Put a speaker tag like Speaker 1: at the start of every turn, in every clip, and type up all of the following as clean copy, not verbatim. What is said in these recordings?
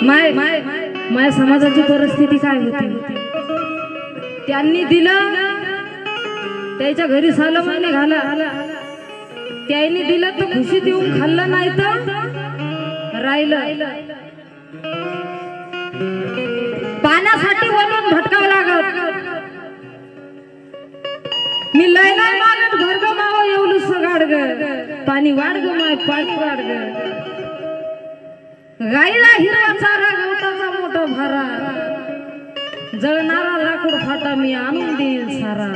Speaker 1: माझ्या समाजाची परिस्थिती काय होती, त्यांनी दिलं त्याच्या घरी साला महिने घाला, त्यांनी दिलं तर खुशीत येऊन खाल्लं, नाही तर राहिलं. पाण्यासाठी वळून भटकावं लागत. मी लय नाही मागत घर ग माव येऊलू सगाड ग, पाणी वाढ ग माय पाणी वाढ ग. गाईला हिरवा चारा गवताचा मोठा भारा, जळणारा लाकूड फाटा मी आणून देईल सारा.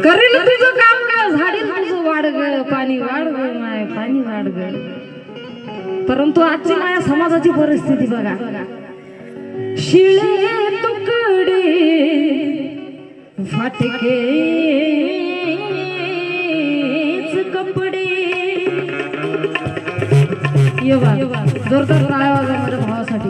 Speaker 1: करील तुझं काम ग, झाडील तुझं वाढ ग, पाणी वाढ ग माय पाणी वाढ ग. परंतु आजची माझ्या समाजाची परिस्थिती बघा. शिळे तुकडे फाटके कपडे. येवा जोरदार टाळ्या वाजवा माझ्या भावासाठी.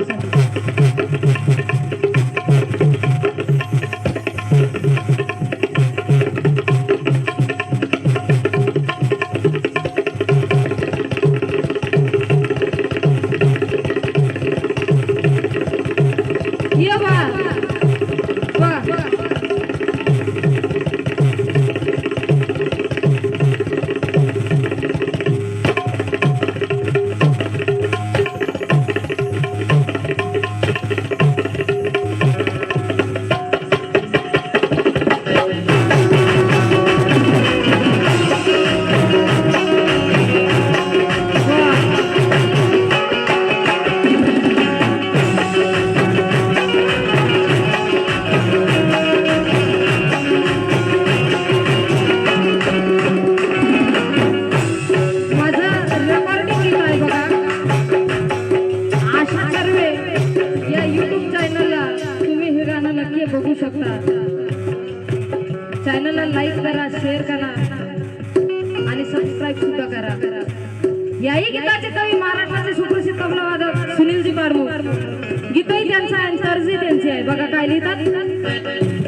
Speaker 1: बघू शकता. चॅनलला लाईक करा, शेअर करा आणि सबस्क्राईब सुद्धा करा. याही गीताचे कवी महाराष्ट्राचे सुप्रसिद्ध तबलावादक सुनीलजी बारमू. गीतही त्यांचा आहे, तर्जही त्यांची आहे. बघा काय लिहितात.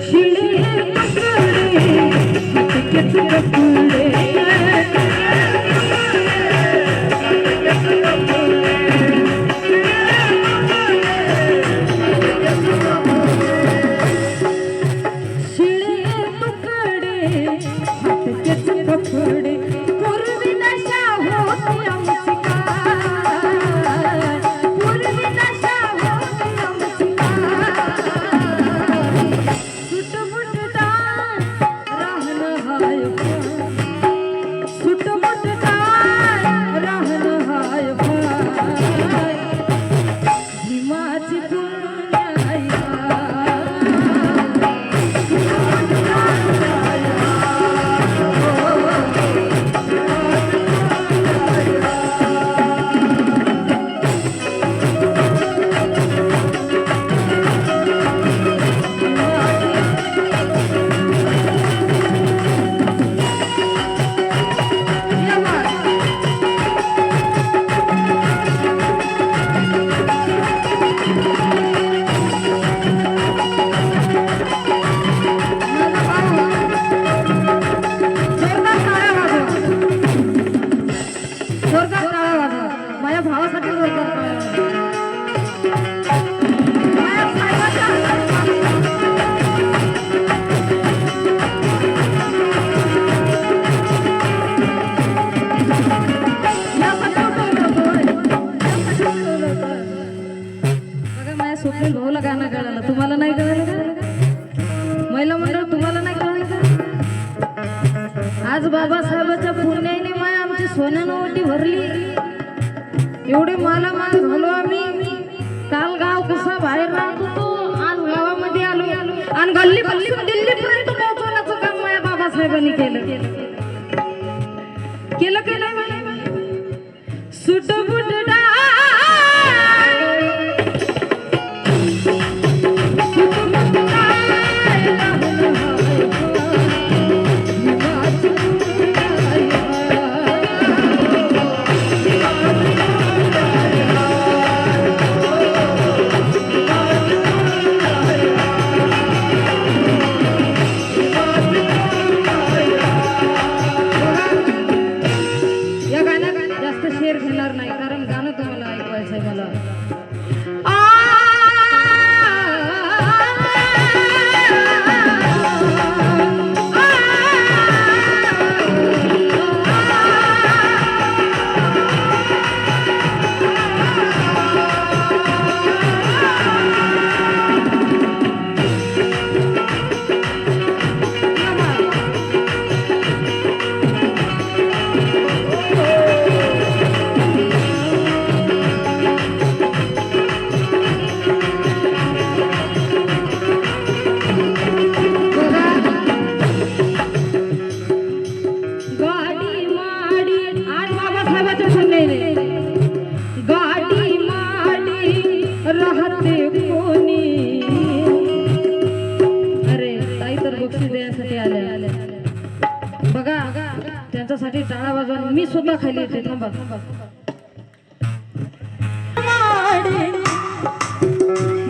Speaker 1: शिळे भाऊला गाणं कळालं, तुम्हाला नाही कळालं का? महिला मंडळ तुम्हाला नाही कळालं का? आज बाबासाहेबांच्या पुण्याने माय आमची सोन्यानं ओटी भरली. एवढे मालामाल झालो आम्ही. काल गाव कसा बाहेर राहत होतो, आज गावामध्ये आलो आणि गल्ली गल्ली दिल्लीपर्यंत पोहोचवण्याचं काम माझ्या बाबासाहेबांनी केलं. केलं की नाही? सुटबुट जास्त शेअर घेणार नाही, कारण गाणं तुम्हाला ऐकवायचं. बाबासाहेबाला. बघा त्यांच्यासाठी टाळा वाजवा. मी स्वतः खाली येते. थांबा.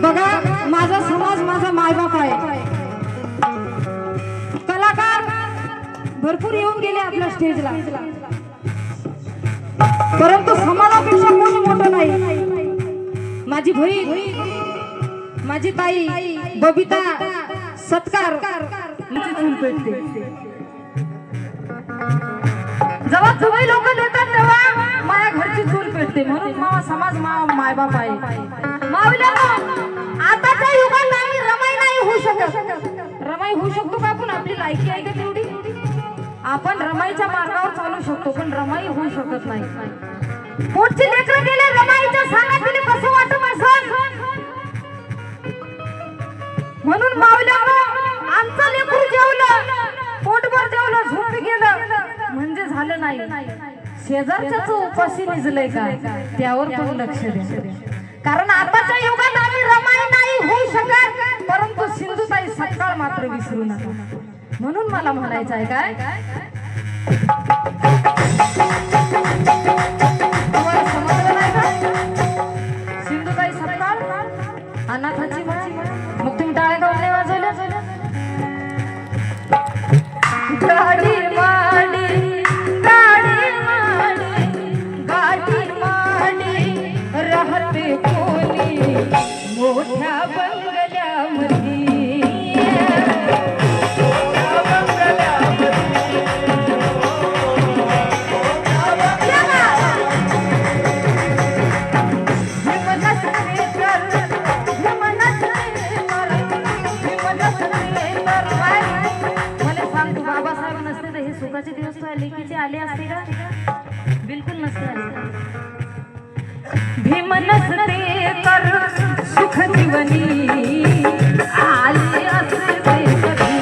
Speaker 2: बघा माझा समाज माझा मायबाप आहे. कलाकार भरपूर येऊन गेले आपल्या स्टेजला, परंतु समाजापेक्षा कोणी मोठं नाही. माझी बहीण माझी ताई बबिता सत्कार चूल पेटते. जेव्हा तुम्ही लोक देतात तेव्हा माझ्या घरची चूल पेटते. म्हणून माझा समाज मायबाप आहे. माऊलीनो, आताच्या युगात आम्ही रमाई नाही होऊ शकत. रमाई होऊ शकतो का आपण? आपली लायकी आहे का तेवढी? आपण रमाईच्या मार्गावर चालू शकतो, पण रमाई होऊ शकत नाही. पोटची लेकरं गेले रमाईच्या सांगा तिने कसं वाटत असेल. म्हणून माऊलीनो, आमचं लेकरू जेवलं, पोटभर जेवलं, झोप गेलं म्हणजे झालं नाही. शेजारच्याच उपाशी निजलंय का त्यावर पण लक्ष द्या. कारण आताच्या युगात आम्ही रमाई नाही होऊ शकत, परंतु सिंधुताई सत्काळ मात्र विसरू नका. म्हणून मला म्हणायचं आहे काय, तुम्हाला समजलं नाही का? सिंधुताई सत्काळ अनाथाची माय. मग तुम्ही टाळे गावले वाजवले. गाडी माडी गाडी माडी गाडी माडी राहते कोणी मोठ्या बंगल्यामध्ये. सुखाचे दिवस लेकीचे आले असते का? बिलकुल नसते आले. भीम नसते तर सुख जीवनी आले असते कधी.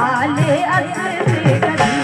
Speaker 2: आले असते कधी.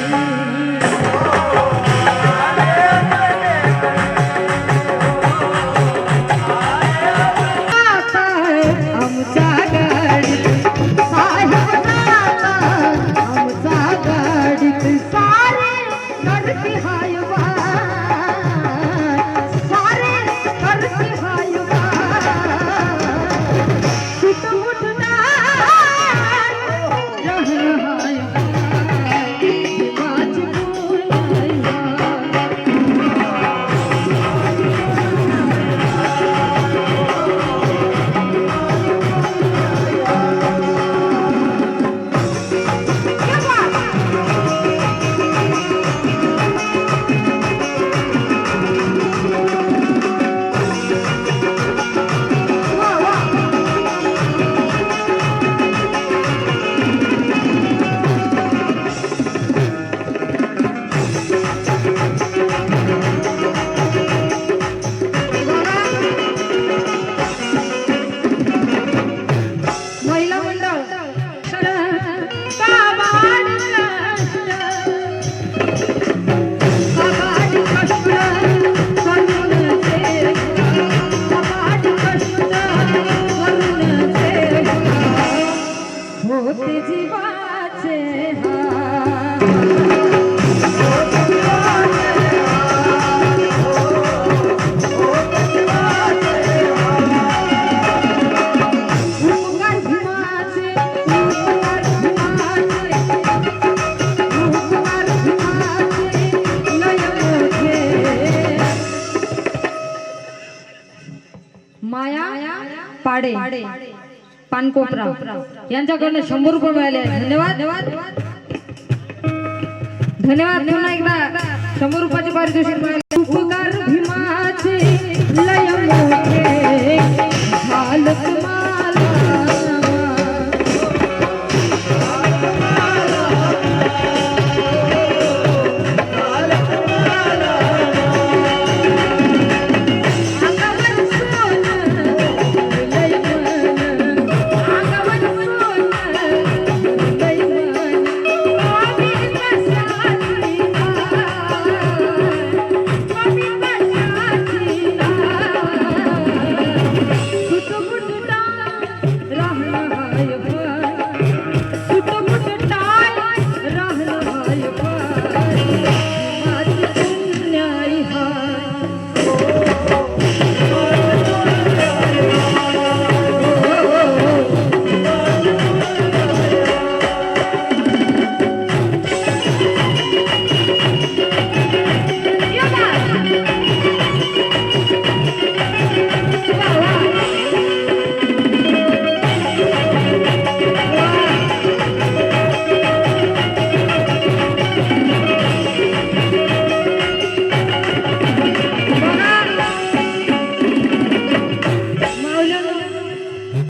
Speaker 1: पाडे पानकोपरा यांच्याकडनं 100 रुपये मिळाले आहेत. धन्यवाद धन्यवाद. पुन्हा एकदा 100 रुपयाचे पारितोषिक मिळाले.